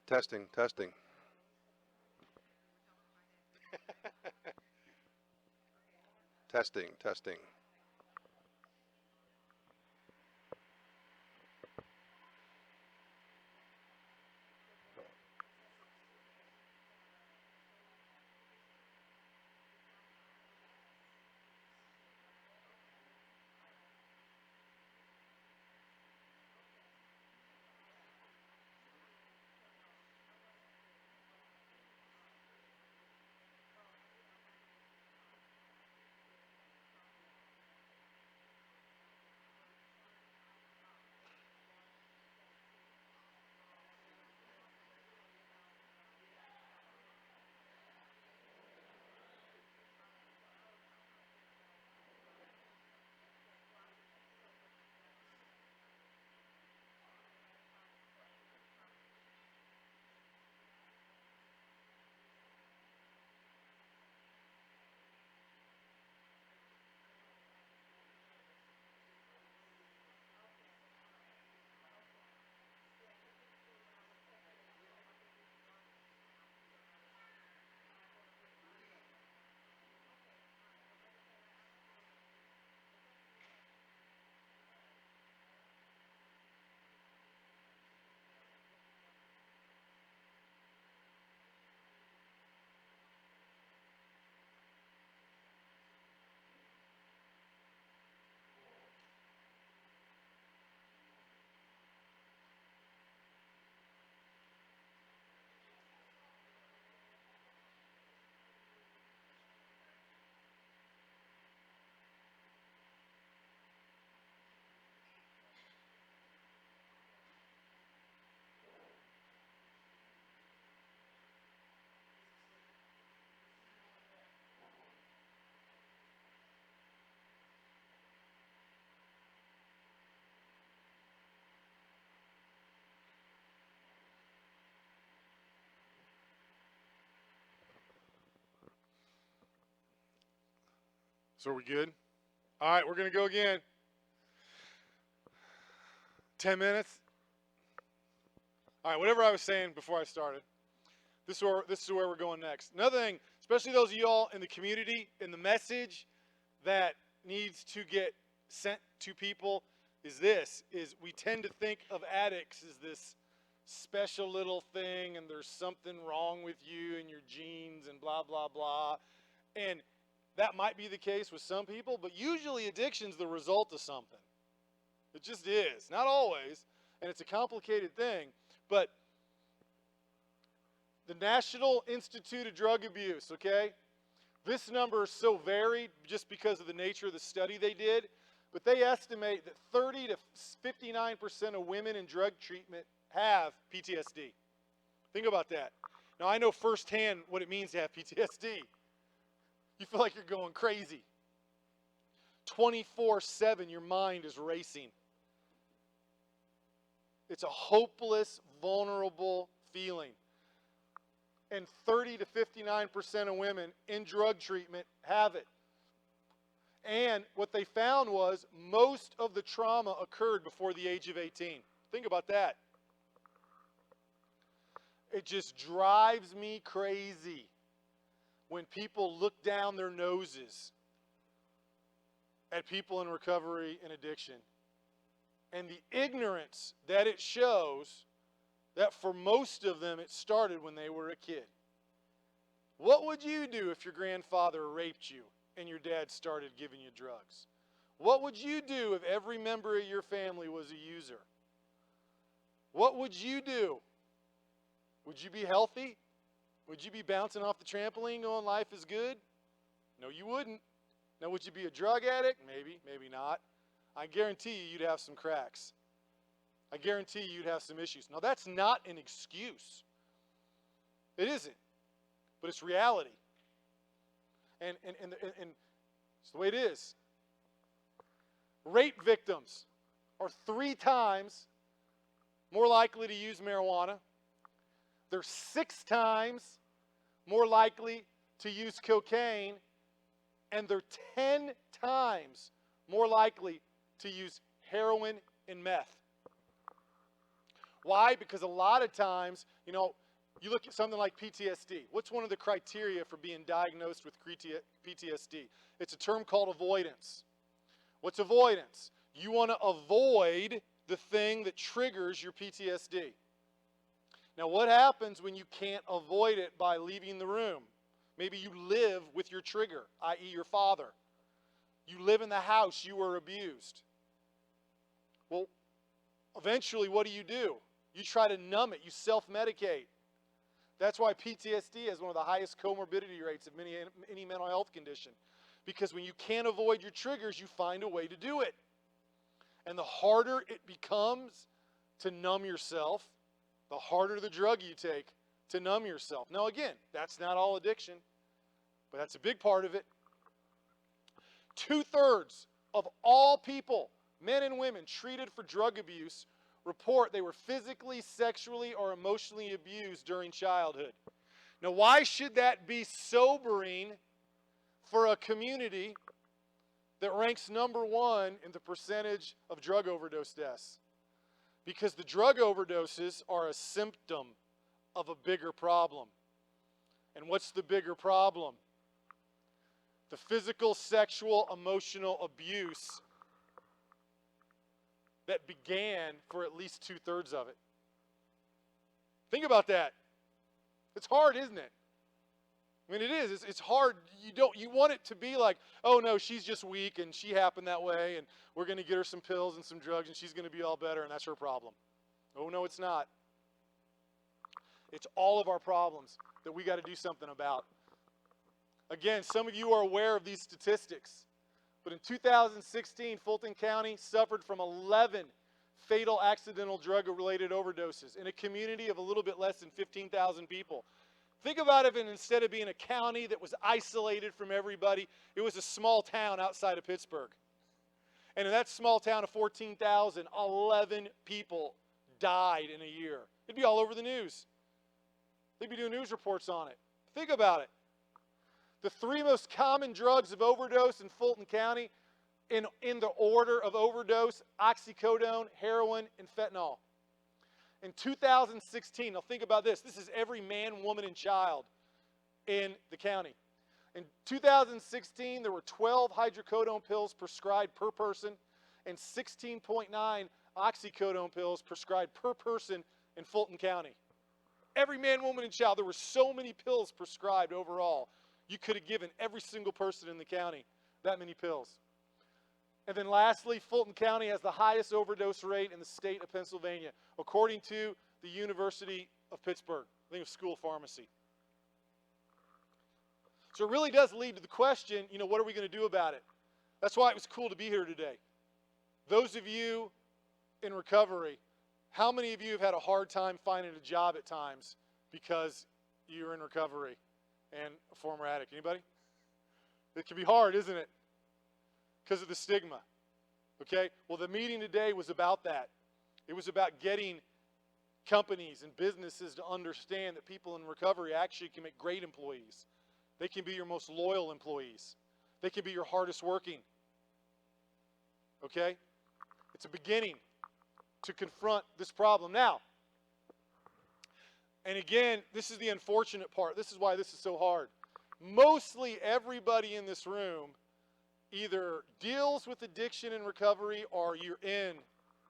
Testing, testing. Testing, testing. So are we good? All right, we're going to go again. 10 minutes. All right, whatever I was saying before I started. This is where we're going next. Another thing, especially those of y'all in the community, in the message that needs to get sent to people is we tend to think of addicts as this special little thing, and there's something wrong with you and your genes and blah, blah, blah. And that might be the case with some people, but usually addiction's the result of something. It just is. Not always, and it's a complicated thing, but the National Institute of Drug Abuse, okay? This number is so varied just because of the nature of the study they did, but they estimate that 30 to 59% of women in drug treatment have PTSD. Think about that. Now, I know firsthand what it means to have PTSD. You feel like you're going crazy. 24/7, your mind is racing. It's a hopeless, vulnerable feeling. And 30 to 59% of women in drug treatment have it. And what they found was most of the trauma occurred before the age of 18. Think about that. It just drives me crazy when people look down their noses at people in recovery and addiction. And the ignorance that it shows that for most of them it started when they were a kid. What would you do if your grandfather raped you and your dad started giving you drugs? What would you do if every member of your family was a user? What would you do? Would you be healthy? Would you be bouncing off the trampoline going, life is good? No, you wouldn't. Now, would you be a drug addict? Maybe, maybe not. I guarantee you you'd have some cracks. I guarantee you'd have some issues. Now, that's not an excuse. It isn't. But it's reality. And it's the way it is. Rape victims are 3 times more likely to use marijuana. They're 6 times more likely to use cocaine. And they're 10 times more likely to use heroin and meth. Why? Because a lot of times, you know, you look at something like PTSD. What's one of the criteria for being diagnosed with PTSD? It's a term called avoidance. What's avoidance? You want to avoid the thing that triggers your PTSD. Now, what happens when you can't avoid it by leaving the room? Maybe you live with your trigger, i.e. your father. You live in the house you were abused. Well, eventually, what do? You try to numb it. You self-medicate. That's why PTSD has one of the highest comorbidity rates of any mental health condition. Because when you can't avoid your triggers, you find a way to do it. And the harder it becomes to numb yourself, the harder the drug you take to numb yourself. Now again, that's not all addiction, but that's a big part of it. 2/3 of all people, men and women, treated for drug abuse report they were physically, sexually, or emotionally abused during childhood. Now, why should that be sobering for a community that ranks number 1 in the percentage of drug overdose deaths? Because the drug overdoses are a symptom of a bigger problem. And what's the bigger problem? The physical, sexual, emotional abuse that began for at least 2/3 of it. Think about that. It's hard, isn't it? I mean, it is. It's hard. You want it to be like, oh no, she's just weak and she happened that way and we're going to get her some pills and some drugs and she's going to be all better and that's her problem. Oh no, it's not. It's all of our problems that we got to do something about. Again, some of you are aware of these statistics, but in 2016, Fulton County suffered from 11 fatal accidental drug-related overdoses in a community of a little bit less than 15,000 people. Think about it, and instead of being a county that was isolated from everybody, it was a small town outside of Pittsburgh. And in that small town of 14,000, 11 people died in a year. It'd be all over the news. They'd be doing news reports on it. Think about it. The 3 most common drugs of overdose in Fulton County, in the order of overdose: oxycodone, heroin, and fentanyl. In 2016, now think about this. This is every man, woman, and child in the county. In 2016, there were 12 hydrocodone pills prescribed per person and 16.9 oxycodone pills prescribed per person in Fulton County. Every man, woman, and child. There were so many pills prescribed overall. You could have given every single person in the county that many pills. And then lastly, Fulton County has the highest overdose rate in the state of Pennsylvania, according to the University of Pittsburgh. I think it was School of Pharmacy. So it really does lead to the question, what are we going to do about it? That's why it was cool to be here today. Those of you in recovery, how many of you have had a hard time finding a job at times because you're in recovery and a former addict? Anybody? It can be hard, isn't it? Because of the stigma. Okay? Well, the meeting today was about that. It was about getting companies and businesses to understand that people in recovery actually can make great employees. They can be your most loyal employees. They can be your hardest working. Okay? It's a beginning to confront this problem. Now, and again, this is the unfortunate part. This is why this is so hard. Mostly everybody in this room either deals with addiction in recovery or you're in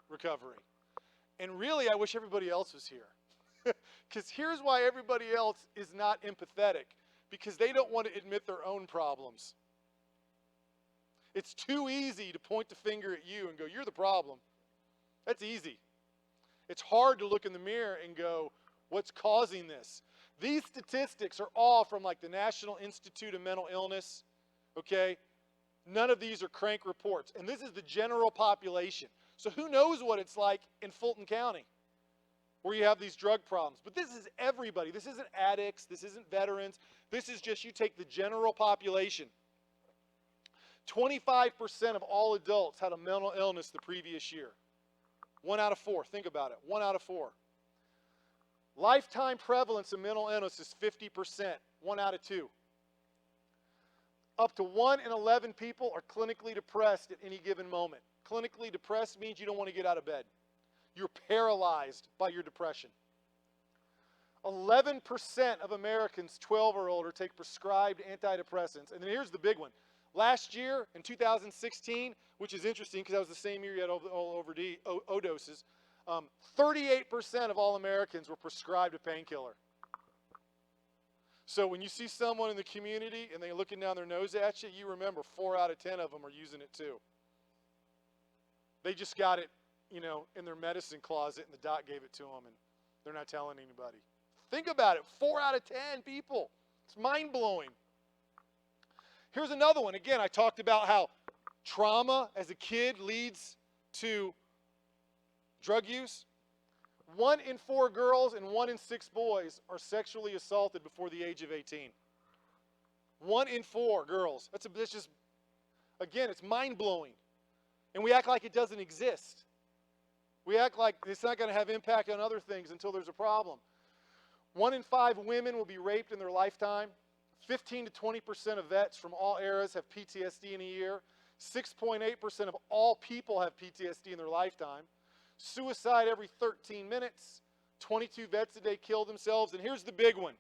recovery. And really, I wish everybody else was here. Because here's why everybody else is not empathetic. Because they don't want to admit their own problems. It's too easy to point the finger at you and go, you're the problem. That's easy. It's hard to look in the mirror and go, what's causing this? These statistics are all from like the National Institute of Mental Illness, okay? None of these are crank reports. And this is the general population. So who knows what it's like in Fulton County where you have these drug problems. But this is everybody. This isn't addicts. This isn't veterans. This is just you take the general population. 25% of all adults had a mental illness the previous year. 1 out of 4. Think about it. 1 out of 4. Lifetime prevalence of mental illness is 50%. 1 out of 2. Up to 1 in 11 people are clinically depressed at any given moment. Clinically depressed means you don't want to get out of bed. You're paralyzed by your depression. 11% of Americans 12 or older take prescribed antidepressants. And then here's the big one. Last year, in 2016, which is interesting because that was the same year you had overdoses, 38% of all Americans were prescribed a painkiller. So when you see someone in the community and they're looking down their nose at you, you remember 4 out of 10 of them are using it too. They just got it, in their medicine closet and the doc gave it to them and they're not telling anybody. Think about it, 4 out of 10 people. It's mind-blowing. Here's another one. Again, I talked about how trauma as a kid leads to drug use. 1 in 4 girls and 1 in 6 boys are sexually assaulted before the age of 18. 1 in 4 girls. That's just, again, it's mind-blowing. And we act like it doesn't exist. We act like it's not going to have impact on other things until there's a problem. 1 in 5 women will be raped in their lifetime. 15 to 20% of vets from all eras have PTSD in a year. 6.8% of all people have PTSD in their lifetime. Suicide every 13 minutes. 22 vets a day kill themselves. And here's the big one.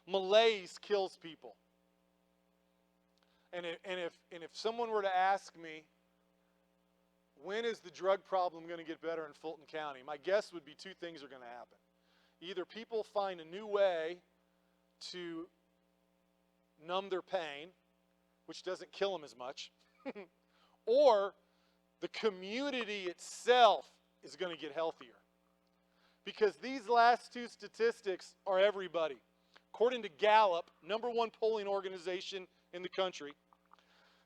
Malaise kills people. And if someone were to ask me, when is the drug problem going to get better in Fulton County? My guess would be 2 things are going to happen. Either people find a new way to numb their pain, which doesn't kill them as much, or the community itself is going to get healthier. Because these last 2 statistics are everybody. According to Gallup, #1 polling organization in the country,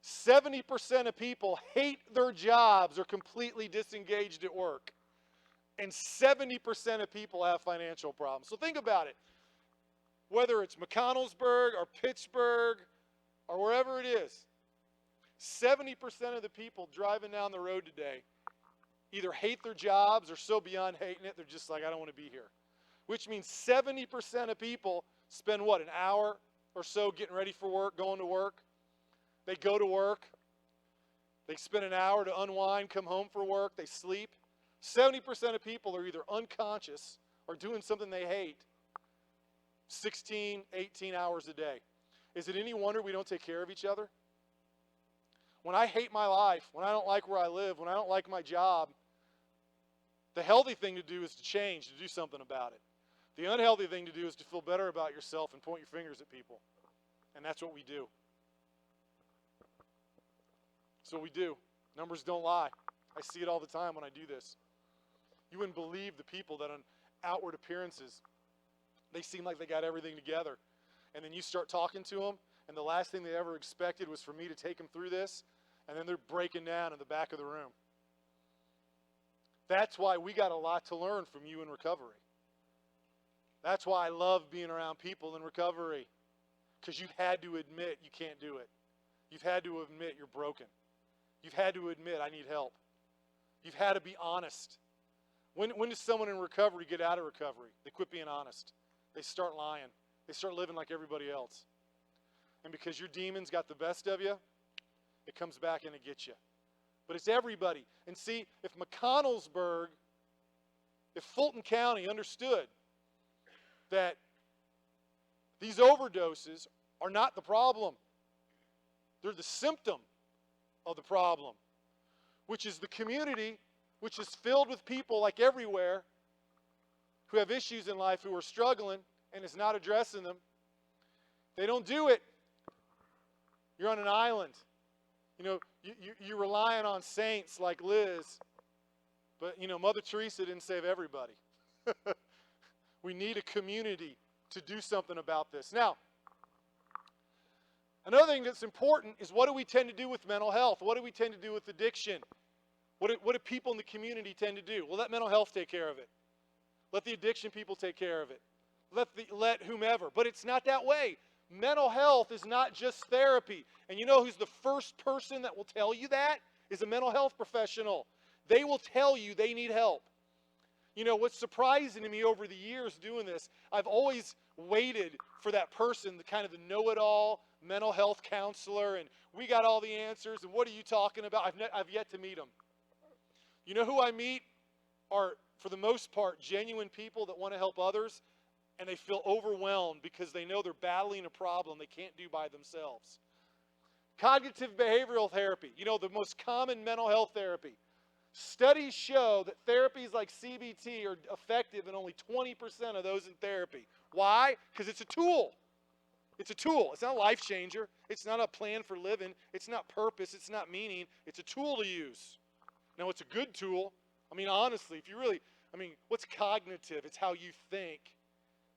70% of people hate their jobs or completely disengaged at work. And 70% of people have financial problems. So think about it. Whether it's McConnellsburg or Pittsburgh or wherever it is, 70% of the people driving down the road today either hate their jobs or so beyond hating it, they're just like, I don't want to be here. Which means 70% of people spend, an hour or so getting ready for work, going to work. They go to work. They spend an hour to unwind, come home for work. They sleep. 70% of people are either unconscious or doing something they hate 16, 18 hours a day. Is it any wonder we don't take care of each other? When I hate my life, when I don't like where I live, when I don't like my job, the healthy thing to do is to change, to do something about it. The unhealthy thing to do is to feel better about yourself and point your fingers at people. And that's what we do. That's what we do. Numbers don't lie. I see it all the time when I do this. You wouldn't believe the people that on outward appearances, they seem like they got everything together. And then you start talking to them, and the last thing they ever expected was for me to take them through this, and then they're breaking down in the back of the room. That's why we got a lot to learn from you in recovery. That's why I love being around people in recovery, because you've had to admit you can't do it. You've had to admit you're broken. You've had to admit I need help. You've had to be honest. When does someone in recovery get out of recovery? They quit being honest. They start lying. They start living like everybody else. And because your demons got the best of you, it comes back and it gets you. But it's everybody. And see, if McConnellsburg, if Fulton County understood that these overdoses are not the problem, they're the symptom of the problem, which is the community, which is filled with people like everywhere who have issues in life, who are struggling, and is not addressing them. They don't do it. You're on an island. You're relying on saints like Liz, but Mother Teresa didn't save everybody. We need a community to do something about this. Now, another thing that's important is, what do we tend to do with mental health? What do we tend to do with addiction? What do people in the community tend to do? Well, let mental health take care of it. Let the addiction people take care of it. Let whomever. But it's not that way. Mental health is not just therapy. And you know who's the first person that will tell you that? Is a mental health professional. They will tell you they need help. What's surprising to me over the years doing this, I've always waited for that person, the kind of the know-it-all, mental health counselor, and we got all the answers, and what are you talking about? I've yet to meet them. You know who I meet are, for the most part, genuine people that want to help others, and they feel overwhelmed because they know they're battling a problem they can't do by themselves. Cognitive behavioral therapy, the most common mental health therapy. Studies show that therapies like CBT are effective in only 20% of those in therapy. Why? Because it's a tool. It's a tool. It's not a life changer. It's not a plan for living. It's not purpose. It's not meaning. It's a tool to use. Now, it's a good tool. Honestly, if you really, what's cognitive? It's how you think.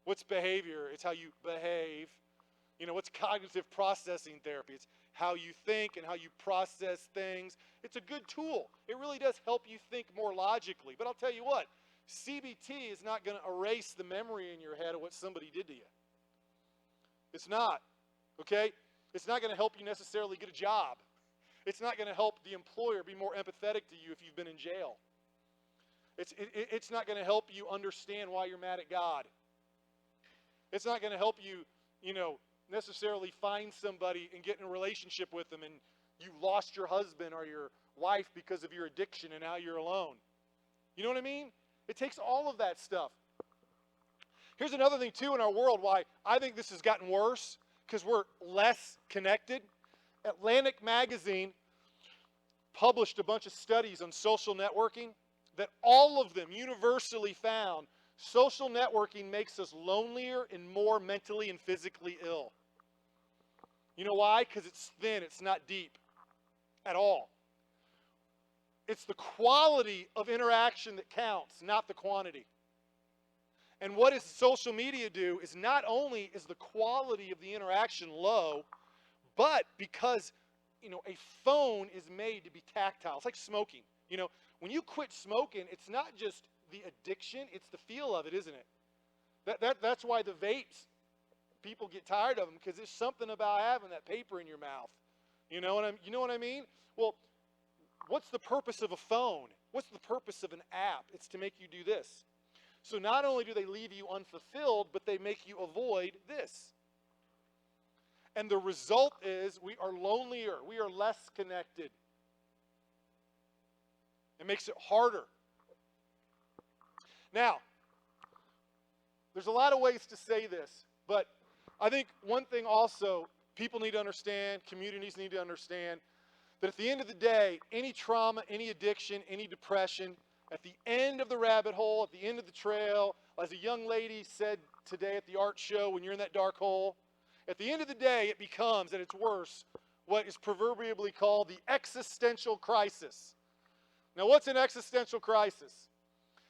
What's behavior? It's how you behave. What's cognitive processing therapy? It's how you think and how you process things. It's a good tool. It really does help you think more logically. But I'll tell you what, CBT is not going to erase the memory in your head of what somebody did to you. It's not, okay? It's not going to help you necessarily get a job. It's not going to help the employer be more empathetic to you if you've been in jail. It's not going to help you understand why you're mad at God. It's not going to help you, necessarily find somebody and get in a relationship with them and you lost your husband or your wife because of your addiction and now you're alone. You know what I mean? It takes all of that stuff. Here's another thing, too, in our world why I think this has gotten worse, because we're less connected. Atlantic Magazine published a bunch of studies on social networking that all of them universally found social networking makes us lonelier and more mentally and physically ill. You know why? Because it's thin, it's not deep at all. It's the quality of interaction that counts, not the quantity. And what does social media do is not only is the quality of the interaction low, but because, a phone is made to be tactile. It's like smoking. When you quit smoking, it's not just the addiction, it's the feel of it, isn't it? That's why the vapes, people get tired of them, because there's something about having that paper in your mouth. You know what I mean? Well, what's the purpose of a phone? What's the purpose of an app? It's to make you do this. So not only do they leave you unfulfilled, but they make you avoid this. And the result is we are lonelier. We are less connected. It makes it harder. Now, there's a lot of ways to say this, but I think one thing also people need to understand, communities need to understand, that at the end of the day, any trauma, any addiction, any depression, at the end of the rabbit hole, at the end of the trail, as a young lady said today at the art show, when you're in that dark hole, at the end of the day, it becomes, at its worst, what is proverbially called the existential crisis. Now, what's an existential crisis?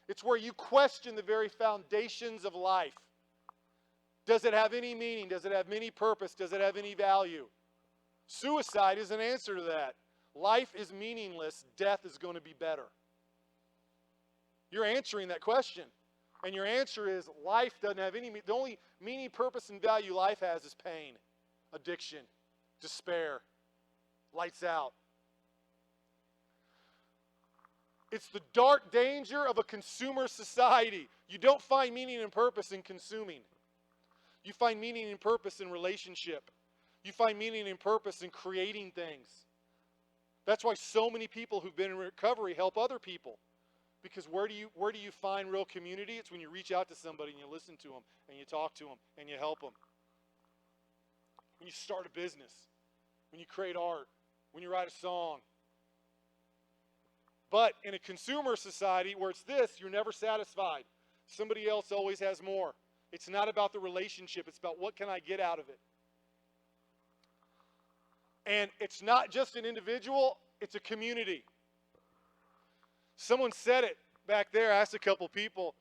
It's where you question the very foundations of life. Does it have any meaning? Does it have any purpose? Does it have any value? Suicide is an answer to that. Life is meaningless. Death is going to be better. You're answering that question. And your answer is life doesn't have any meaning. The only meaning, purpose, and value life has is pain, addiction, despair, lights out. It's the dark danger of a consumer society. You don't find meaning and purpose in consuming. You find meaning and purpose in relationship. You find meaning and purpose in creating things. That's why so many people who've been in recovery help other people. Because where do you find real community? It's when you reach out to somebody and you listen to them and you talk to them and you help them. When you start a business, when you create art, when you write a song. But in a consumer society where it's this, you're never satisfied. Somebody else always has more. It's not about the relationship. It's about what can I get out of it. And it's not just an individual, it's a community. Someone said it back there. I asked a couple people,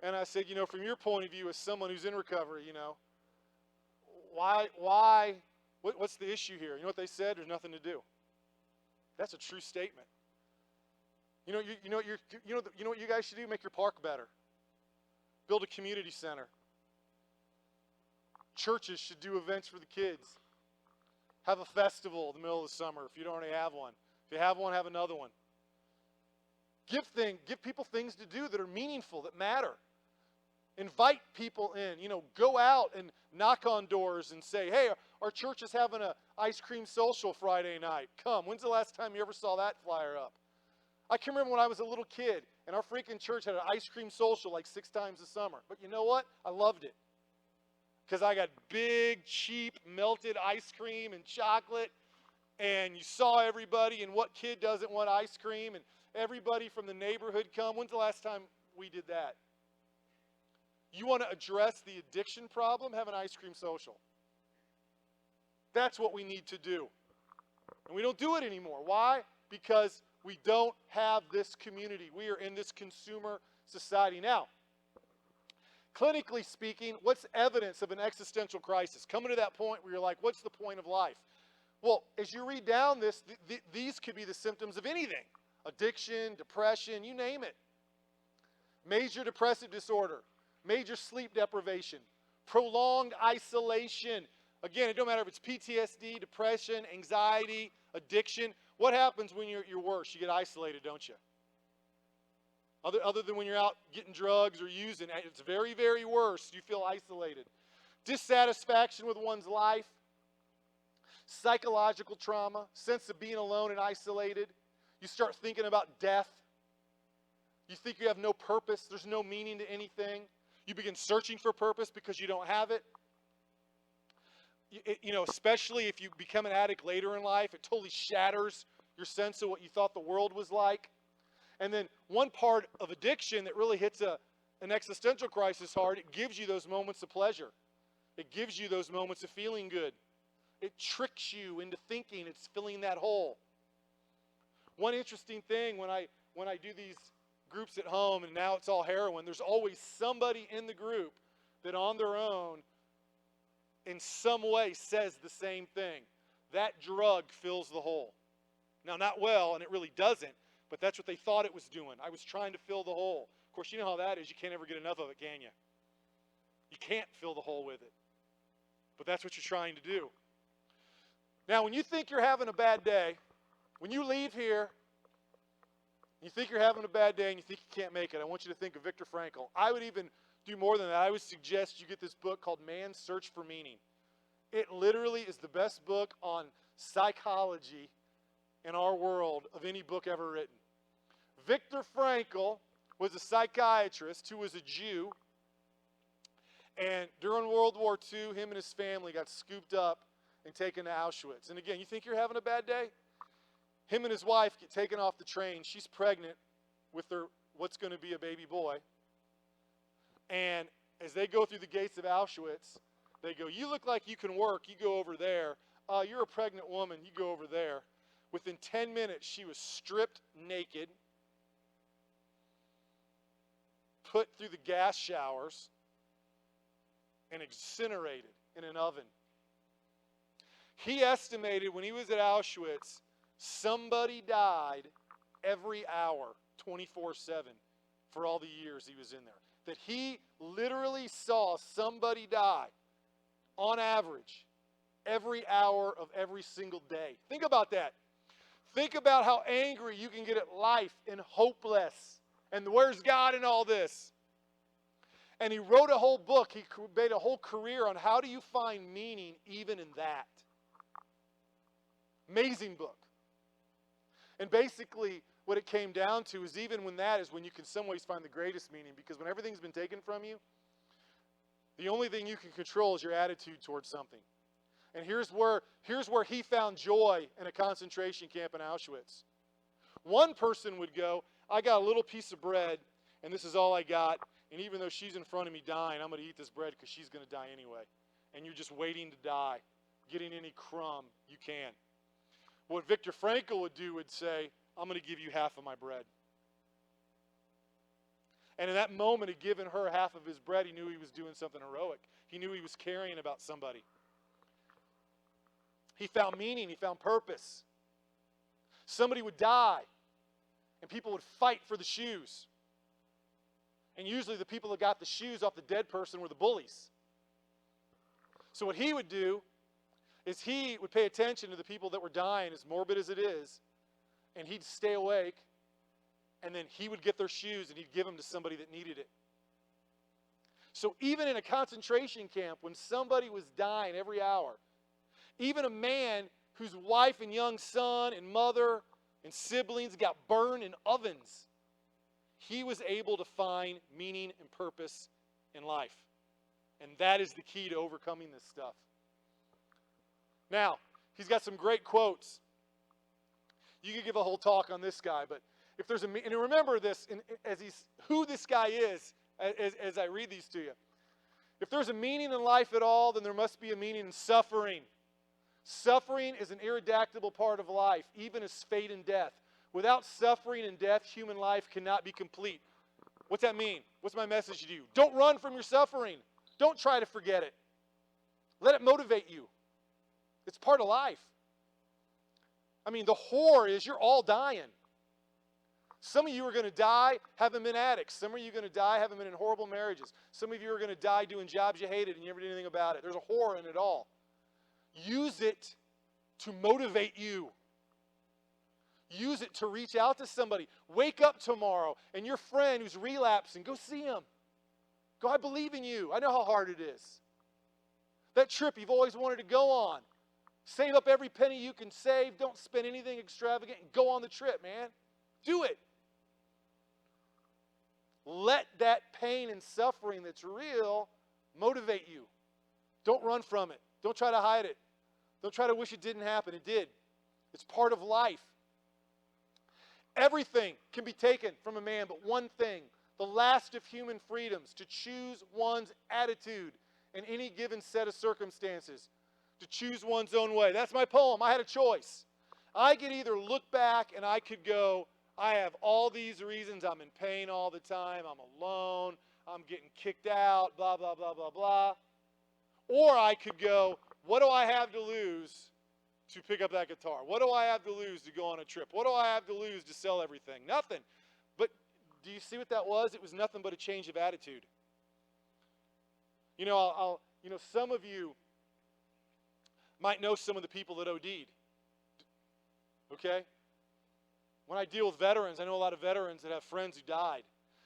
and I said, from your point of view as someone who's in recovery, what's the issue here? You know what they said? There's nothing to do. That's a true statement. You know what you guys should do? Make your park better. Build a community center. Churches should do events for the kids. Have a festival in the middle of the summer if you don't already have one. If you have one, have another one. Give people things to do that are meaningful, that matter. Invite people in. Go out and knock on doors and say, hey, our church is having an ice cream social Friday night. Come. When's the last time you ever saw that flyer up? I can remember when I was a little kid and our freaking church had an ice cream social like 6 times a summer. But you know what? I loved it. Because I got big, cheap, melted ice cream and chocolate. And you saw everybody, and what kid doesn't want ice cream? And everybody from the neighborhood come. When's the last time we did that? You want to address the addiction problem? Have an ice cream social. That's what we need to do. And we don't do it anymore. Why? Because we don't have this community. We are in this consumer society. Now, clinically speaking, what's evidence of an existential crisis? Coming to that point where you're like, what's the point of life? Well, as you read down this, these could be the symptoms of anything. Addiction, depression, you name it. Major depressive disorder, major sleep deprivation, prolonged isolation. Again, it don't matter if it's PTSD, depression, anxiety, addiction. What happens when you're worse? You get isolated, don't you? Other than when you're out getting drugs or using, it's very, very worse. You feel isolated. Dissatisfaction with one's life, psychological trauma, sense of being alone and isolated. You start thinking about death. You think you have no purpose. There's no meaning to anything. You begin searching for purpose because you don't have it. You know, especially if you become an addict later in life, it totally shatters your sense of what you thought the world was like. And then one part of addiction that really hits an existential crisis hard, it gives you those moments of pleasure. It gives you those moments of feeling good. It tricks you into thinking it's filling that hole. One interesting thing when I do these groups at home, and now it's all heroin, there's always somebody in the group that on their own in some way says the same thing. That drug fills the hole. Now, not well, and it really doesn't, but that's what they thought it was doing. I was trying to fill the hole. Of course, you know how that is. You can't ever get enough of it, can you? You can't fill the hole with it. But that's what you're trying to do. Now, when you think you're having a bad day, when you leave here, you think you're having a bad day and you think you can't make it, I want you to think of Viktor Frankl. I would even do more than that. I would suggest you get this book called Man's Search for Meaning. It literally is the best book on psychology in our world of any book ever written. Viktor Frankl was a psychiatrist who was a Jew, and during World War II, him and his family got scooped up and taken to Auschwitz. And again, you think you're having a bad day? Him and his wife get taken off the train. She's pregnant with their what's going to be a baby boy. And as they go through the gates of Auschwitz, they go, you look like you can work. You go over there. You're a pregnant woman. You go over there. Within 10 minutes, she was stripped naked, put through the gas showers, and incinerated in an oven. He estimated when he was at Auschwitz, somebody died every hour, 24/7, for all the years he was in there. That he literally saw somebody die, on average, every hour of every single day. Think about that. Think about how angry you can get at life and hopeless. And where's God in all this? And he wrote a whole book. He made a whole career on how do you find meaning even in that. Amazing book. And basically what it came down to is even when that is when you can in some ways find the greatest meaning, because when everything's been taken from you, the only thing you can control is your attitude towards something. And here's where he found joy in a concentration camp in Auschwitz. One person would go, I got a little piece of bread, and this is all I got, and even though she's in front of me dying, I'm going to eat this bread because she's going to die anyway. And you're just waiting to die, getting any crumb you can. What Viktor Frankl would do would say, I'm going to give you half of my bread. And in that moment of giving her half of his bread, he knew he was doing something heroic. He knew he was caring about somebody. He found meaning. He found purpose. Somebody would die, and people would fight for the shoes. And usually the people that got the shoes off the dead person were the bullies. So what he would do is he would pay attention to the people that were dying, as morbid as it is, and he'd stay awake, and then he would get their shoes and he'd give them to somebody that needed it. So even in a concentration camp, when somebody was dying every hour, even a man whose wife and young son and mother and siblings got burned in ovens, he was able to find meaning and purpose in life. And that is the key to overcoming this stuff. Now, he's got some great quotes. You could give a whole talk on this guy, but if there's and remember this who this guy is as I read these to you. If there's a meaning in life at all, then there must be a meaning in suffering. Suffering is an ineradicable part of life, even as fate and death. Without suffering and death, human life cannot be complete. What's that mean? What's my message to you? Don't run from your suffering. Don't try to forget it. Let it motivate you. It's part of life. I mean, the horror is you're all dying. Some of you are going to die having been addicts. Some of you are going to die having been in horrible marriages. Some of you are going to die doing jobs you hated and you never did anything about it. There's a horror in it all. Use it to motivate you. Use it to reach out to somebody. Wake up tomorrow and your friend who's relapsing, go see him. Go, I believe in you. I know how hard it is. That trip you've always wanted to go on. Save up every penny you can save. Don't spend anything extravagant and go on the trip, man. Do it. Let that pain and suffering that's real motivate you. Don't run from it. Don't try to hide it. Don't try to wish it didn't happen. It did. It's part of life. Everything can be taken from a man, but one thing, the last of human freedoms, to choose one's attitude in any given set of circumstances, to choose one's own way. That's my poem. I had a choice. I could either look back and I could go, I have all these reasons. I'm in pain all the time. I'm alone. I'm getting kicked out, blah, blah, blah, blah, blah. Or I could go, what do I have to lose to pick up that guitar? What do I have to lose to go on a trip? What do I have to lose to sell everything? Nothing. But do you see what that was? It was nothing but a change of attitude. You know, some of you might know some of the people that OD'd. Okay? When I deal with veterans, I know a lot of veterans that have friends who died.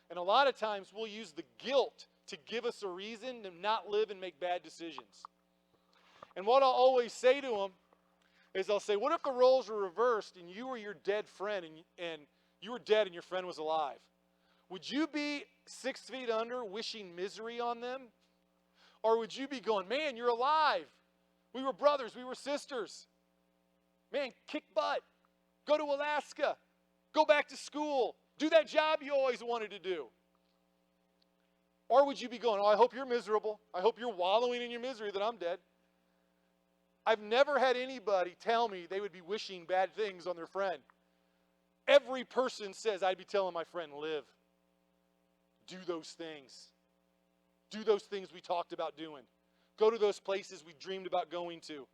And a lot of times we'll use the guilt to give us a reason to not live and make bad decisions. And what I'll always say to them is I'll say, what if the roles were reversed and you were your dead friend and you were dead and your friend was alive? Would you be 6 feet under wishing misery on them? Or would you be going, man, you're alive. We were brothers. We were sisters. Man, kick butt. Go to Alaska. Go back to school. Do that job you always wanted to do. Or would you be going, oh, I hope you're miserable. I hope you're wallowing in your misery that I'm dead. I've never had anybody tell me they would be wishing bad things on their friend. Every person says, I'd be telling my friend, live. Do those things. Do those things we talked about doing. Go to those places we dreamed about going to.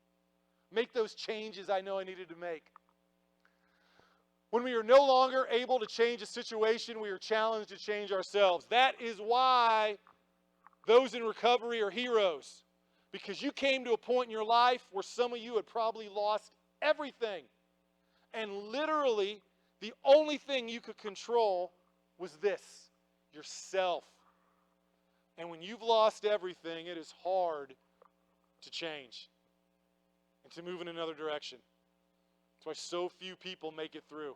Make those changes I know I needed to make. When we are no longer able to change a situation, we are challenged to change ourselves. That is why those in recovery are heroes. Because you came to a point in your life where some of you had probably lost everything. And literally, the only thing you could control was this, yourself. And when you've lost everything, it is hard to change and to move in another direction. That's why so few people make it through.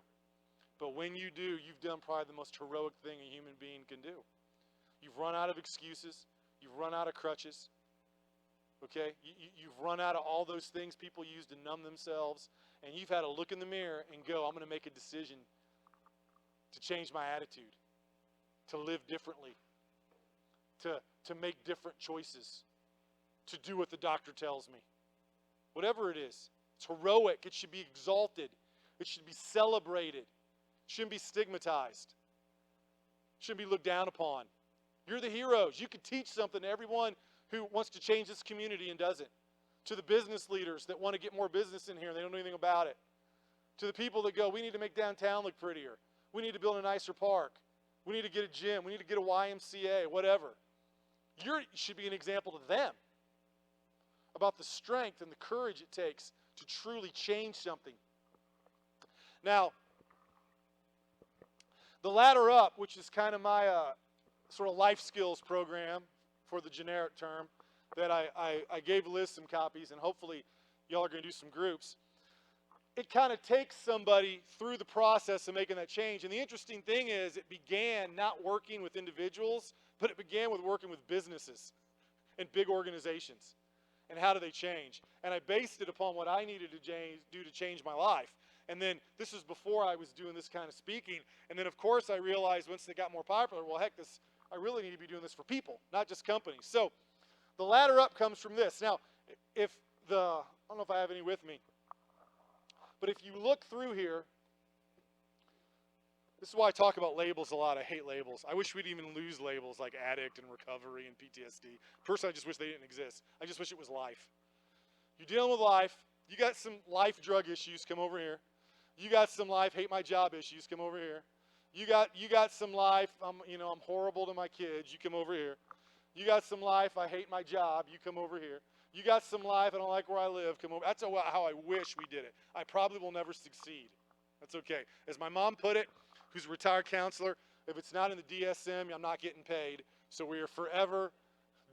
But when you do, you've done probably the most heroic thing a human being can do. You've run out of excuses. You've run out of crutches. Okay? You've run out of all those things people use to numb themselves. And you've had to look in the mirror and go, I'm going to make a decision to change my attitude, to live differently, to make different choices, to do what the doctor tells me. Whatever it is. It's heroic. It should be exalted. It should be celebrated. It shouldn't be stigmatized. It shouldn't be looked down upon. You're the heroes. You can teach something to everyone who wants to change this community and doesn't. To the business leaders that want to get more business in here and they don't know anything about it. To the people that go, we need to make downtown look prettier. We need to build a nicer park. We need to get a gym. We need to get a YMCA, whatever. You should be an example to them about the strength and the courage it takes to truly change something. Now, the Ladder Up, which is kind of my sort of life skills program for the generic term, that I gave Liz some copies, and hopefully y'all are going to do some groups. It kind of takes somebody through the process of making that change. And the interesting thing is, it began not working with individuals, but it began with working with businesses and big organizations. And how do they change? And I based it upon what I needed to do to change my life. And then this was before I was doing this kind of speaking. And then, of course, I realized once they got more popular, well, heck, I really need to be doing this for people, not just companies. So the ladder up comes from this. Now, I don't know if I have any with me, but if you look through here, this is why I talk about labels a lot. I hate labels. I wish we'd even lose labels like addict and recovery and PTSD. Personally, I just wish they didn't exist. I just wish it was life. You're dealing with life. You got some life drug issues, come over here. You got some life hate my job issues, come over here. You got some life, I'm horrible to my kids, you come over here. You got some life, I hate my job, you come over here. You got some life, I don't like where I live, come over. That's how I wish we did it. I probably will never succeed. That's okay. As my mom put it, who's a retired counselor, if it's not in the DSM, I'm not getting paid. So we are forever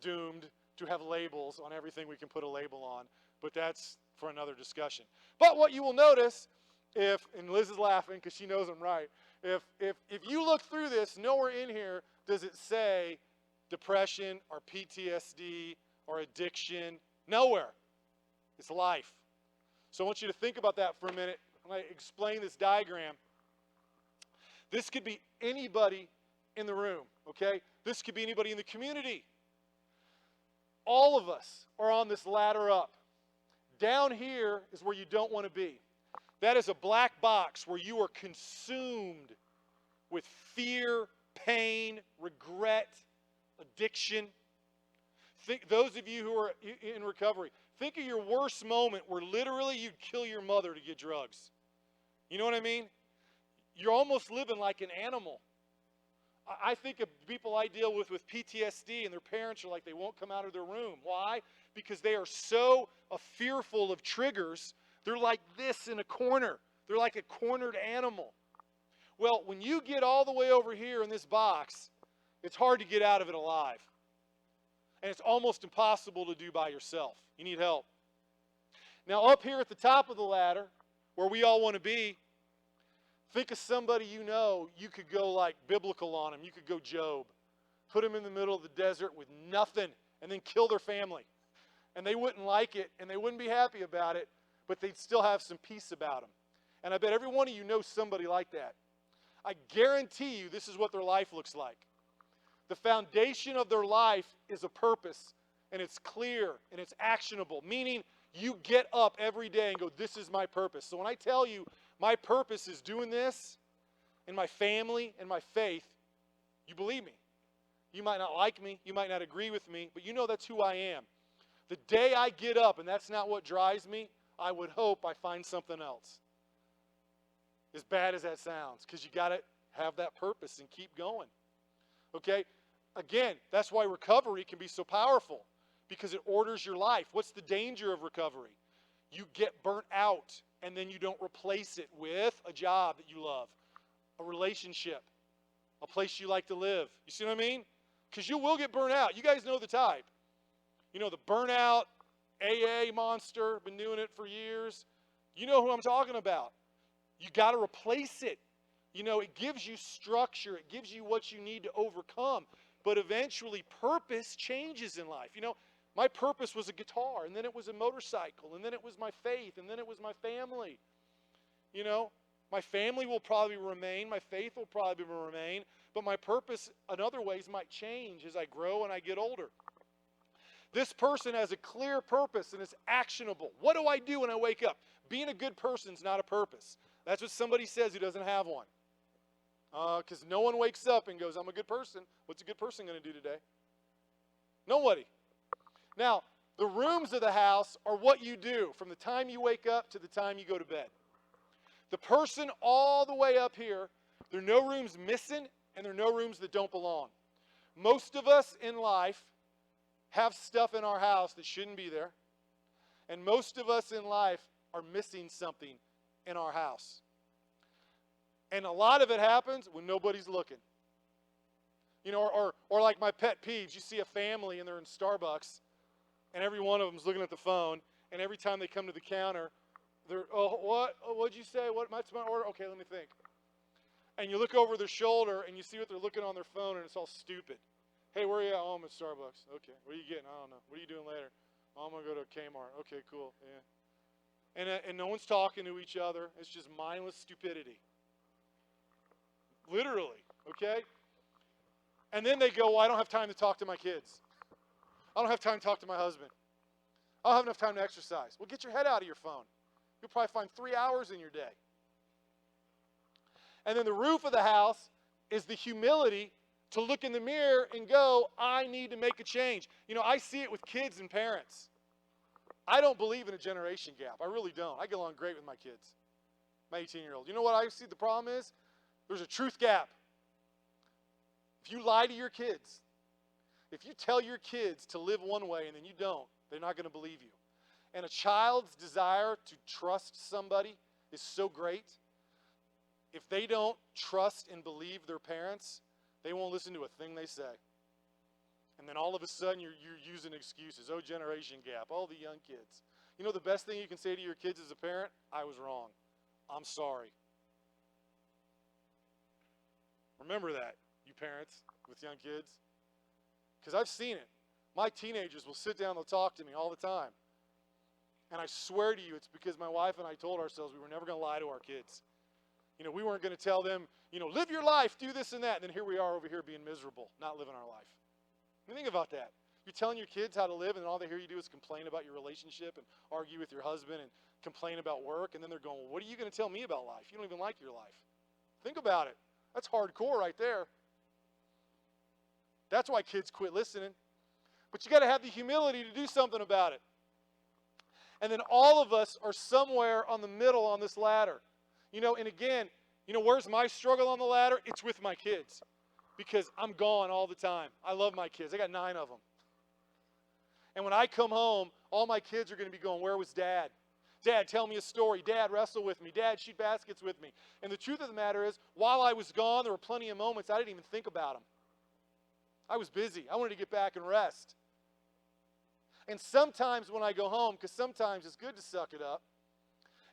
doomed to have labels on everything we can put a label on. But that's for another discussion. But what you will notice, and Liz is laughing because she knows I'm right, if you look through this, nowhere in here does it say depression or PTSD or addiction. Nowhere. It's life. So I want you to think about that for a minute. I'm going to explain this diagram. This could be anybody in the room, okay? This could be anybody in the community. All of us are on this ladder up. Down here is where you don't want to be. That is a black box where you are consumed with fear, pain, regret, addiction. Those of you who are in recovery, think of your worst moment where literally you'd kill your mother to get drugs. You know what I mean? You're almost living like an animal. I think of people I deal with PTSD, and their parents are like they won't come out of their room. Why? Because they are so fearful of triggers. They're like this in a corner. They're like a cornered animal. Well, when you get all the way over here in this box, it's hard to get out of it alive. And it's almost impossible to do by yourself. You need help. Now, up here at the top of the ladder, where we all want to be, think of somebody you know. You could go like biblical on them. You could go Job. Put them in the middle of the desert with nothing and then kill their family. And they wouldn't like it and they wouldn't be happy about it, but they'd still have some peace about them. And I bet every one of you knows somebody like that. I guarantee you this is what their life looks like. The foundation of their life is a purpose, and it's clear and it's actionable, meaning you get up every day and go, this is my purpose. So when I tell you my purpose is doing this in my family and my faith, you believe me. You might not like me, you might not agree with me, but you know that's who I am. The day I get up and that's not what drives me, I would hope I find something else. As bad as that sounds, because you got to have that purpose and keep going. Okay? Again, that's why recovery can be so powerful, because it orders your life. What's the danger of recovery? You get burnt out, and then you don't replace it with a job that you love, a relationship, a place you like to live. You see what I mean? Because you will get burnt out. You guys know the type. You know, the burnout AA monster, been doing it for years. You know who I'm talking about. You got to replace it. You know, it gives you structure. It gives you what you need to overcome. But eventually, purpose changes in life. You know, my purpose was a guitar, and then it was a motorcycle, and then it was my faith, and then it was my family. You know, my family will probably remain. My faith will probably remain. But my purpose in other ways might change as I grow and I get older. This person has a clear purpose, and it's actionable. What do I do when I wake up? Being a good person is not a purpose. That's what somebody says who doesn't have one. Because no one wakes up and goes, I'm a good person. What's a good person going to do today? Nobody. Now, the rooms of the house are what you do from the time you wake up to the time you go to bed. The person all the way up here, there are no rooms missing, and there are no rooms that don't belong. Most of us in life have stuff in our house that shouldn't be there. And most of us in life are missing something in our house. And a lot of it happens when nobody's looking. You know, or like my pet peeves, you see a family and they're in Starbucks, and every one of them's looking at the phone, and every time they come to the counter, they're, oh, what? Oh, what'd you say? What's my order? Okay, let me think. And you look over their shoulder, and you see what they're looking on their phone, and it's all stupid. Hey, where are you at? Oh, I'm at Starbucks. Okay, what are you getting? I don't know. What are you doing later? Oh, I'm going to go to Kmart. Okay, cool, yeah. And no one's talking to each other. It's just mindless stupidity. Literally, okay? And then they go, well, I don't have time to talk to my kids. I don't have time to talk to my husband. I don't have enough time to exercise. Well, get your head out of your phone. You'll probably find 3 hours in your day. And then the roof of the house is the humility to look in the mirror and go, I need to make a change. You know, I see it with kids and parents. I don't believe in a generation gap. I really don't. I get along great with my kids, my 18-year-old. You know what I see the problem is? There's a truth gap. If you lie to your kids, if you tell your kids to live one way and then you don't, they're not going to believe you. And a child's desire to trust somebody is so great. If they don't trust and believe their parents, they won't listen to a thing they say. And then all of a sudden you're using excuses. Oh, generation gap. Oh, the young kids. You know the best thing you can say to your kids as a parent? I was wrong. I'm sorry. Remember that, you parents with young kids. Because I've seen it. My teenagers will sit down, they'll talk to me all the time. And I swear to you, it's because my wife and I told ourselves we were never going to lie to our kids. You know, we weren't going to tell them, you know, live your life, do this and that. And then here we are over here being miserable, not living our life. I mean, think about that. You're telling your kids how to live, and all they hear you do is complain about your relationship and argue with your husband and complain about work. And then they're going, well, what are you going to tell me about life? You don't even like your life. Think about it. That's hardcore right there. That's why kids quit listening. But you got to have the humility to do something about it. And then all of us are somewhere on the middle on this ladder. You know, and again, you know, where's my struggle on the ladder? It's with my kids. Because I'm gone all the time. I love my kids. I got 9 of them. And when I come home, all my kids are going to be going, where was Dad? Dad, tell me a story. Dad, wrestle with me. Dad, shoot baskets with me. And the truth of the matter is, while I was gone, there were plenty of moments I didn't even think about them. I was busy. I wanted to get back and rest. And sometimes when I go home, because sometimes it's good to suck it up,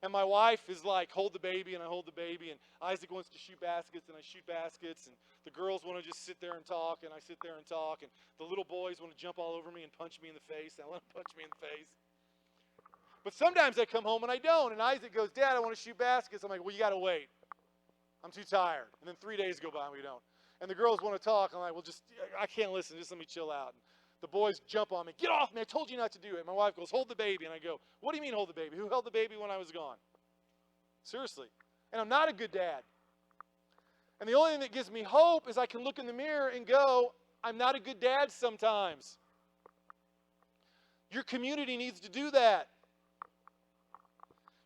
and my wife is like, hold the baby, and I hold the baby, and Isaac wants to shoot baskets, and I shoot baskets, and the girls want to just sit there and talk, and I sit there and talk, and the little boys want to jump all over me and punch me in the face, and I let them punch me in the face. But sometimes I come home and I don't, and Isaac goes, Dad, I want to shoot baskets. I'm like, well, you got to wait. I'm too tired. And then 3 days go by and we don't. And the girls want to talk. I'm like, well, I can't listen. Just let me chill out. And the boys jump on me. Get off me. I told you not to do it. My wife goes, hold the baby. And I go, what do you mean hold the baby? Who held the baby when I was gone? Seriously. And I'm not a good dad. And the only thing that gives me hope is I can look in the mirror and go, I'm not a good dad sometimes. Your community needs to do that.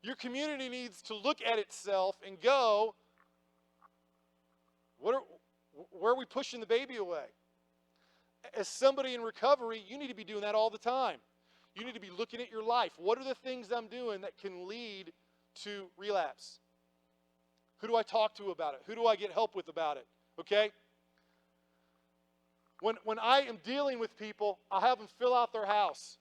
Your community needs to look at itself and go, where are we pushing the baby away? As somebody in recovery, you need to be doing that all the time. You need to be looking at your life. What are the things I'm doing that can lead to relapse? Who do I talk to about it? Who do I get help with about it? Okay? When I am dealing with people, I'll have them fill out their house.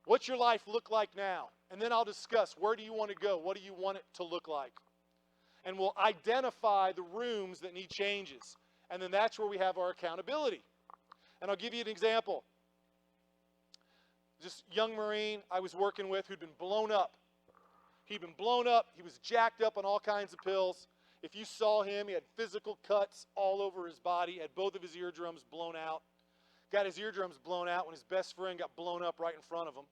What's your life look like now? And then I'll discuss, where do you want to go? What do you want it to look like? And we'll identify the rooms that need changes. And then that's where we have our accountability. And I'll give you an example. This young Marine I was working with who'd been blown up. He'd been blown up. He was jacked up on all kinds of pills. If you saw him, he had physical cuts all over his body, had both of his eardrums blown out. Got his eardrums blown out when his best friend got blown up right in front of him.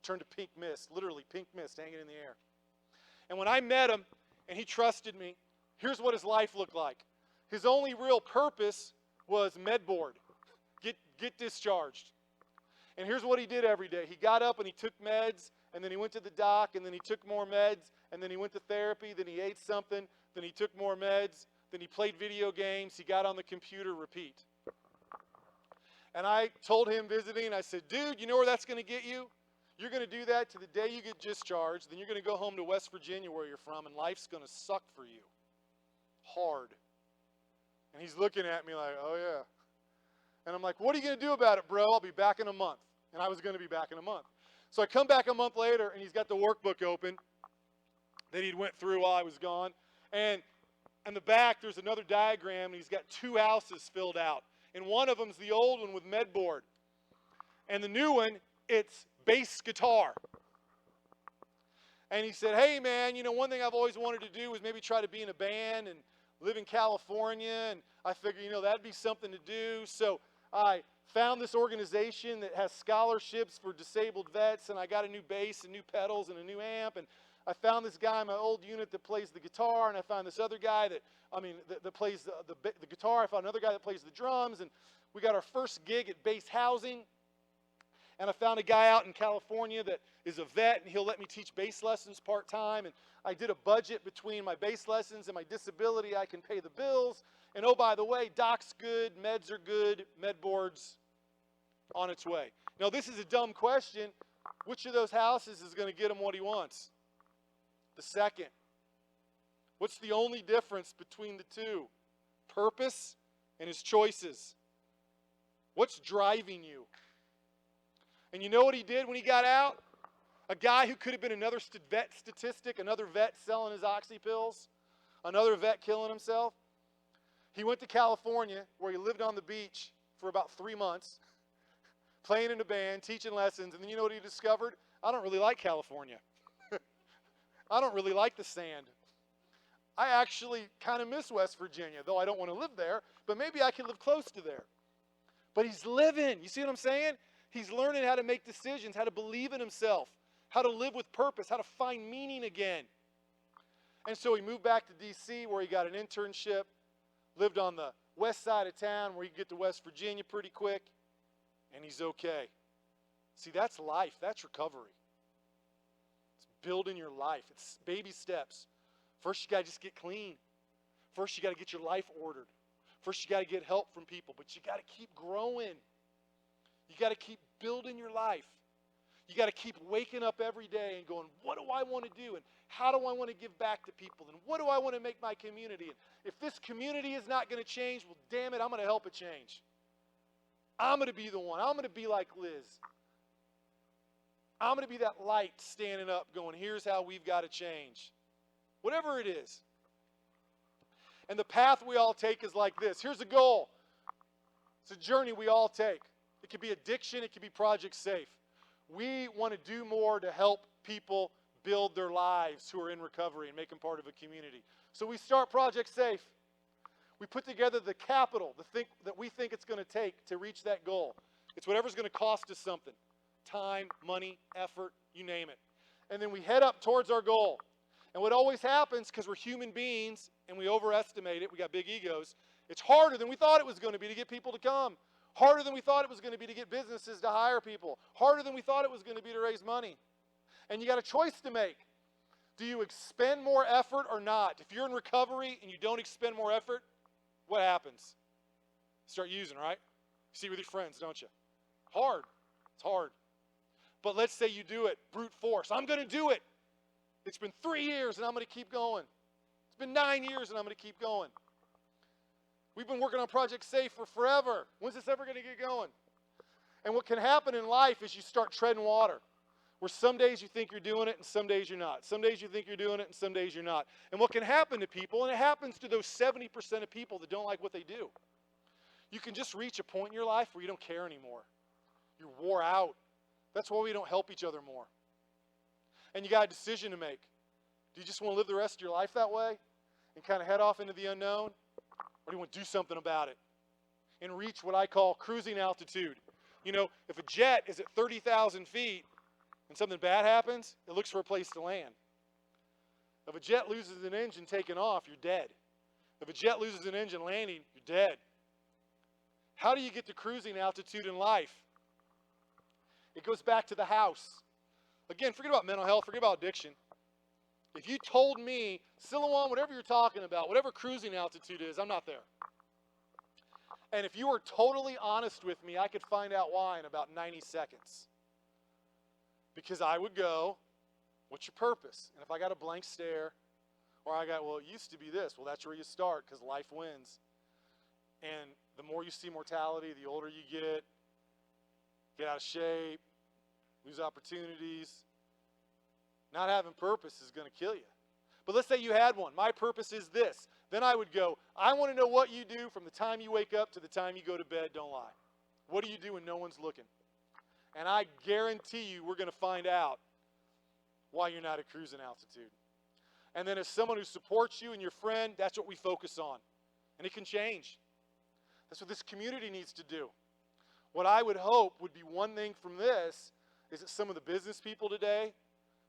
Turned to pink mist, literally pink mist hanging in the air. And when I met him and he trusted me, here's what his life looked like. His only real purpose was med board. Get discharged. And here's what he did every day. He got up and he took meds, and then he went to the doc, and then he took more meds, and then he went to therapy, then he ate something, then he took more meds, then he played video games, he got on the computer, repeat. And I told him visiting, I said, dude, you know where that's going to get you? You're going to do that to the day you get discharged, then you're going to go home to West Virginia where you're from, and life's going to suck for you. Hard. And he's looking at me like, oh, yeah. And I'm like, what are you going to do about it, bro? I'll be back in a month. And I was going to be back in a month. So I come back a month later, and he's got the workbook open that he'd went through while I was gone. And in the back, there's another diagram, and he's got 2 houses filled out. And one of them's the old one with medboard. And the new one, it's bass guitar. And he said, hey, man, you know, one thing I've always wanted to do was maybe try to be in a band and live in California. And I figured, you know, that'd be something to do. So I found this organization that has scholarships for disabled vets, and I got a new bass and new pedals and a new amp. And I found this guy in my old unit that plays the guitar, and I found this other guy that plays the guitar. I found another guy that plays the drums, and we got our first gig at Base Housing. And I found a guy out in California that is a vet, and he'll let me teach bass lessons part-time. And I did a budget between my bass lessons and my disability. I can pay the bills. And oh, by the way, doc's good, meds are good, med board's on its way. Now, this is a dumb question. Which of those houses is going to get him what he wants? The second. What's the only difference between the two? Purpose and his choices. What's driving you? And you know what he did when he got out? A guy who could have been another vet statistic, another vet selling his oxy pills, another vet killing himself. He went to California, where he lived on the beach for about 3 months, playing in a band, teaching lessons, and then you know what he discovered? I don't really like California. I don't really like the sand. I actually kind of miss West Virginia, though I don't want to live there, but maybe I can live close to there. But he's living. You see what I'm saying? He's learning how to make decisions, how to believe in himself, how to live with purpose, how to find meaning again. And so he moved back to D.C., where he got an internship, lived on the west side of town where you can get to West Virginia pretty quick, and he's okay. See, that's life. That's recovery. It's building your life. It's baby steps. First, you got to just get clean. First, you got to get your life ordered. First, you got to get help from people, but you got to keep growing. You got to keep building your life. You got to keep waking up every day and going, what do I want to do? And how do I want to give back to people? And what do I want to make my community? And if this community is not going to change, well, damn it, I'm going to help it change. I'm going to be the one. I'm going to be like Liz. I'm going to be that light standing up going, here's how we've got to change. Whatever it is. And the path we all take is like this. Here's a goal. It's a journey we all take. It could be addiction. It could be Project Safe. We want to do more to help people build their lives who are in recovery and make them part of a community. So we start Project Safe. We put together the capital, the thing that we think it's going to take to reach that goal. It's whatever's going to cost us something. Time, money, effort, you name it. And then we head up towards our goal. And what always happens, because we're human beings and we overestimate it, we got big egos, it's harder than we thought it was going to be to get people to come. Harder than we thought it was going to be to get businesses to hire people. Harder than we thought it was going to be to raise money. And you got a choice to make. Do you expend more effort or not? If you're in recovery and you don't expend more effort, what happens? Start using, right? You see it with your friends, don't you? Hard. It's hard. But let's say you do it, brute force. I'm going to do it. It's been 3 years and I'm going to keep going. It's been 9 years and I'm going to keep going. We've been working on Project Safe for forever. When's this ever going to get going? And what can happen in life is you start treading water, where some days you think you're doing it and some days you're not. Some days you think you're doing it and some days you're not. And what can happen to people, and it happens to those 70% of people that don't like what they do, you can just reach a point in your life where you don't care anymore. You're wore out. That's why we don't help each other more. And you got a decision to make. Do you just want to live the rest of your life that way and kind of head off into the unknown? Or do you want to do something about it and reach what I call cruising altitude? You know, if a jet is at 30,000 feet and something bad happens, it looks for a place to land. If a jet loses an engine taking off, you're dead. If a jet loses an engine landing, you're dead. How do you get to cruising altitude in life? It goes back to the house. Again, forget about mental health, forget about addiction. If you told me, Silouan, whatever you're talking about, whatever cruising altitude is, I'm not there. And if you were totally honest with me, I could find out why in about 90 seconds. Because I would go, what's your purpose? And if I got a blank stare, or I got, well, it used to be this, well, that's where you start because life wins. And the more you see mortality, the older you get out of shape, lose opportunities. Not having purpose is going to kill you. But let's say you had one. My purpose is this. Then I would go, I want to know what you do from the time you wake up to the time you go to bed. Don't lie. What do you do when no one's looking? And I guarantee you we're going to find out why you're not at cruising altitude. And then as someone who supports you and your friend, that's what we focus on. And it can change. That's what this community needs to do. What I would hope would be one thing from this is that some of the business people today,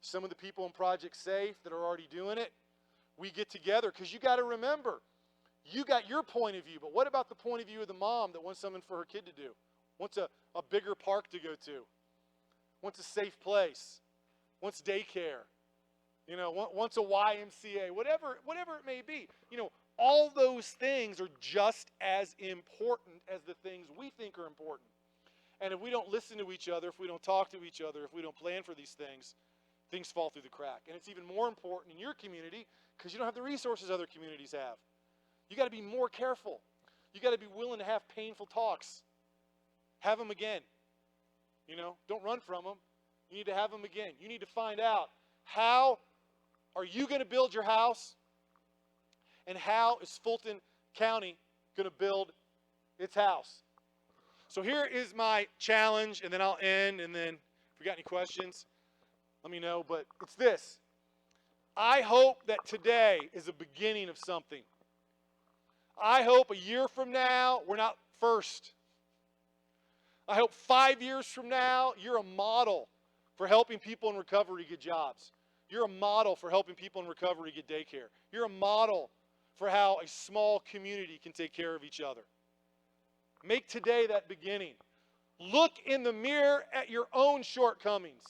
some of the people in Project Safe that are already doing it, we get together, because you got to remember, you got your point of view, but what about the point of view of the mom that wants something for her kid to do, wants a bigger park to go to, wants a safe place, wants daycare, wants a YMCA, whatever it may be. All those things are just as important as the things we think are important. And if we don't listen to each other, if we don't talk to each other, if we don't plan for these things, things fall through the crack. And it's even more important in your community because you don't have the resources other communities have. You got to be more careful. You got to be willing to have painful talks. Have them again. Don't run from them. You need to have them again. You need to find out, how are you going to build your house? And how is Fulton County going to build its house? So here is my challenge, and then I'll end, and then if you got any questions, let me know. But it's this. I hope that today is a beginning of something. I hope a year from now, we're not first. I hope 5 years from now, you're a model for helping people in recovery get jobs. You're a model for helping people in recovery get daycare. You're a model for how a small community can take care of each other. Make today that beginning. Look in the mirror at your own shortcomings.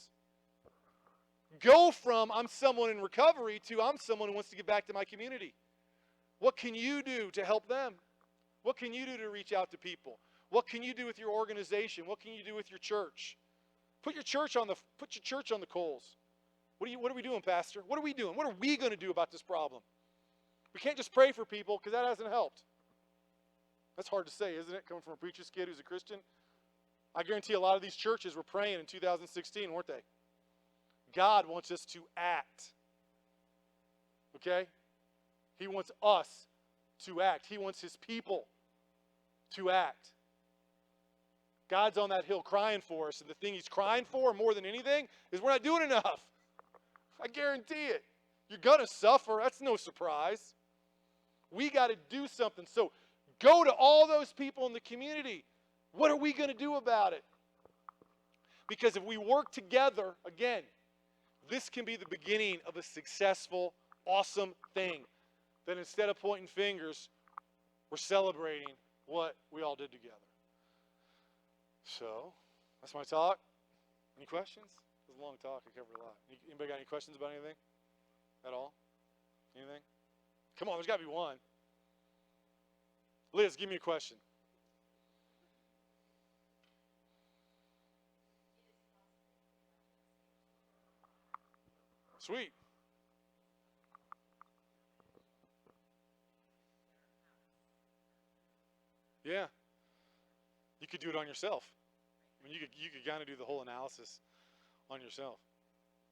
Go from I'm someone in recovery to I'm someone who wants to get back to my community. What can you do to help them? What can you do to reach out to people? What can you do with your organization? What can you do with your church? Put your church on the coals. What are we doing, Pastor? What are we doing? What are we going to do about this problem? We can't just pray for people because that hasn't helped. That's hard to say, isn't it? Coming from a preacher's kid who's a Christian. I guarantee a lot of these churches were praying in 2016, weren't they? God wants us to act. Okay? He wants us to act. He wants his people to act. God's on that hill crying for us, and the thing he's crying for more than anything is we're not doing enough. I guarantee it. You're going to suffer. That's no surprise. We got to do something. So go to all those people in the community. What are we going to do about it? Because if we work together, again, this can be the beginning of a successful, awesome thing. That instead of pointing fingers, we're celebrating what we all did together. So, that's my talk. Any questions? It was a long talk. I covered a lot. Anybody got any questions about anything? At all? Anything? Come on, there's got to be one. Liz, give me a question. Sweet. Yeah. You could do it on yourself. I mean, you could kind of do the whole analysis on yourself.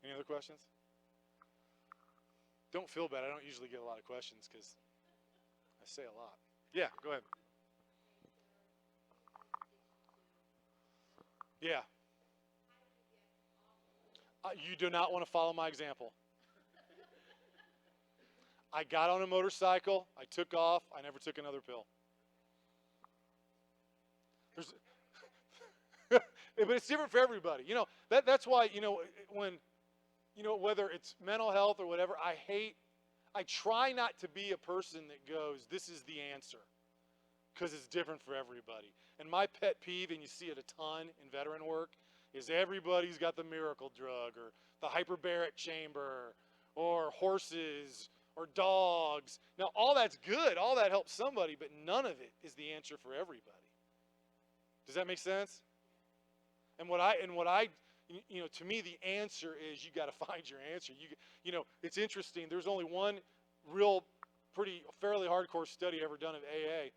Any other questions? Don't feel bad. I don't usually get a lot of questions because I say a lot. Yeah, go ahead. Yeah. You do not want to follow my example. I got on a motorcycle. I took off. I never took another pill. But it's different for everybody. That's why, when, whether it's mental health or whatever, I try not to be a person that goes, this is the answer, because it's different for everybody. And my pet peeve, and you see it a ton in veteran work, is everybody's got the miracle drug or the hyperbaric chamber or horses or dogs. Now, all that's good. All that helps somebody, but none of it is the answer for everybody. Does that make sense? And what I, to me, the answer is you got to find your answer. It's interesting. There's only one real, fairly hardcore study ever done of AA,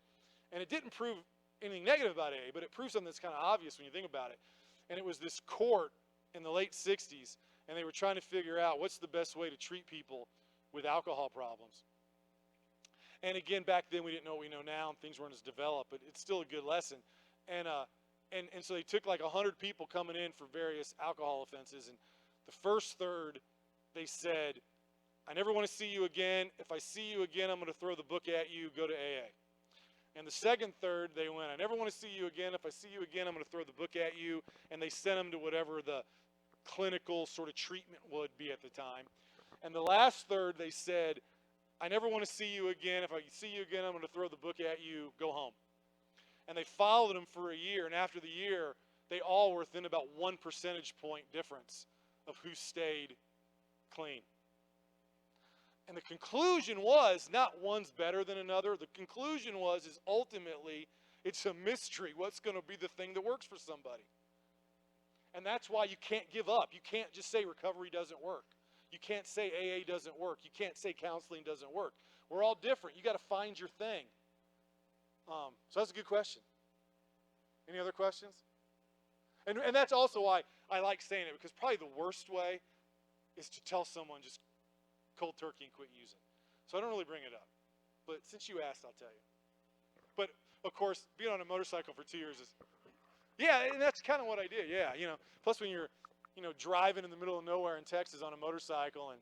And it didn't prove anything negative about AA, but it proved something that's kind of obvious when you think about it. And it was this court in the late 60s, and they were trying to figure out what's the best way to treat people with alcohol problems. And again, back then we didn't know what we know now, and things weren't as developed, but it's still a good lesson. And so they took like 100 people coming in for various alcohol offenses, and the first third, they said, I never want to see you again. If I see you again, I'm going to throw the book at you. Go to AA. And the second third, they went, I never want to see you again. If I see you again, I'm going to throw the book at you. And they sent them to whatever the clinical sort of treatment would be at the time. And the last third, they said, I never want to see you again. If I see you again, I'm going to throw the book at you. Go home. And they followed them for a year. And after the year, they all were within about 1 percentage point difference of who stayed clean. And the conclusion was not one's better than another. The conclusion is ultimately it's a mystery what's going to be the thing that works for somebody. And that's why you can't give up. You can't just say recovery doesn't work. You can't say AA doesn't work. You can't say counseling doesn't work. We're all different. You got to find your thing. So that's a good question. Any other questions? And that's also why I like saying it, because probably the worst way is to tell someone just cold turkey and quit using. So I don't really bring it up. But since you asked, I'll tell you. But, of course, being on a motorcycle for 2 years is, yeah, and that's kind of what I did, yeah. Plus when you're, driving in the middle of nowhere in Texas on a motorcycle and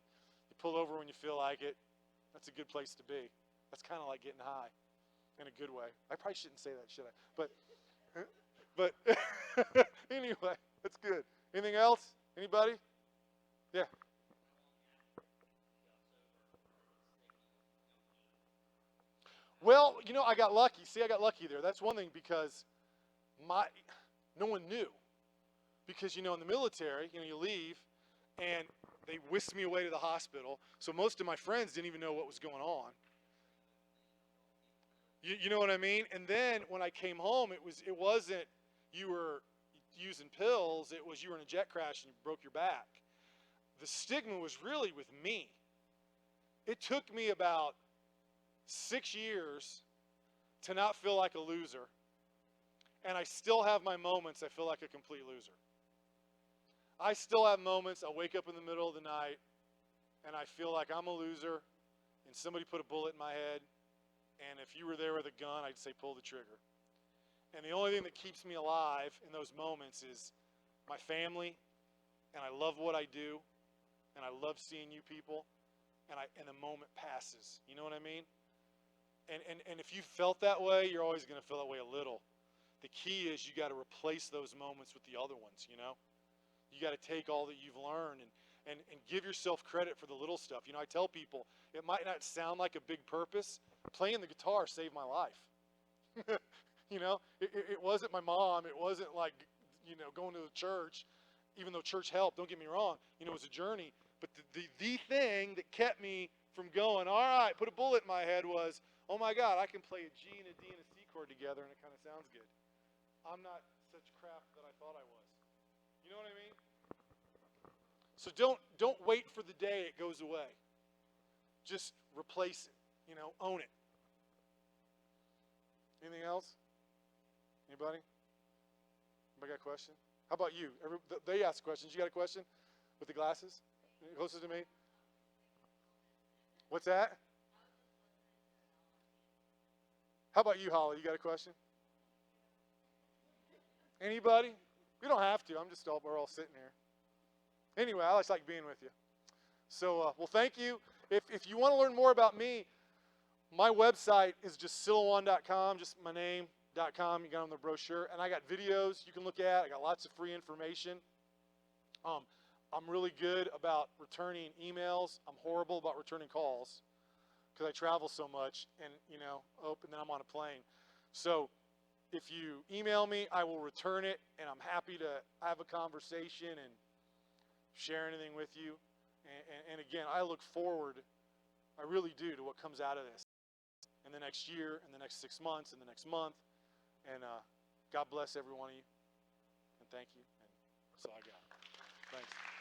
you pull over when you feel like it, that's a good place to be. That's kind of like getting high in a good way. I probably shouldn't say that, should I? But anyway, that's good. Anything else? Anybody? Yeah. Well, I got lucky. See, I got lucky there. That's one thing, because no one knew. Because, in the military, you leave and they whisked me away to the hospital. So most of my friends didn't even know what was going on. You know what I mean? And then when I came home, it wasn't you were using pills. It was you were in a jet crash and you broke your back. The stigma was really with me. It took me about 6 years to not feel like a loser. And I still have my moments I feel like a complete loser. I still have moments I wake up in the middle of the night and I feel like I'm a loser and somebody put a bullet in my head, and if you were there with a gun, I'd say pull the trigger. And the only thing that keeps me alive in those moments is my family, and I love what I do, and I love seeing you people, and the moment passes. You know what I mean? And if you felt that way, you're always going to feel that way a little. The key is you got to replace those moments with the other ones, You got to take all that you've learned and give yourself credit for the little stuff. I tell people, it might not sound like a big purpose. Playing the guitar saved my life. It wasn't my mom. It wasn't like, going to the church, even though church helped, don't get me wrong. It was a journey. But the thing that kept me from going, all right, put a bullet in my head was, oh my God, I can play a G and a D and a C chord together and it kind of sounds good. I'm not such crap that I thought I was. You know what I mean? So don't wait for the day it goes away. Just replace it. Own it. Anything else? Anybody? Anybody got a question? How about you? They ask questions. You got a question with the glasses? Closer to me. What's that? How about you, Holly? You got a question? Anybody? We don't have to. We're all sitting here. Anyway, I just like being with you. So, well, thank you. If you want to learn more about me, my website is just silouan.com, just my name.com. You got on the brochure. And I got videos you can look at. I got lots of free information. I'm really good about returning emails. I'm horrible about returning calls because I travel so much and, and then I'm on a plane. So if you email me, I will return it, and I'm happy to have a conversation and share anything with you. And again, I look forward, I really do, to what comes out of this in the next year, in the next 6 months, in the next month. And God bless every one of you. And thank you. And that's all I got. Thanks.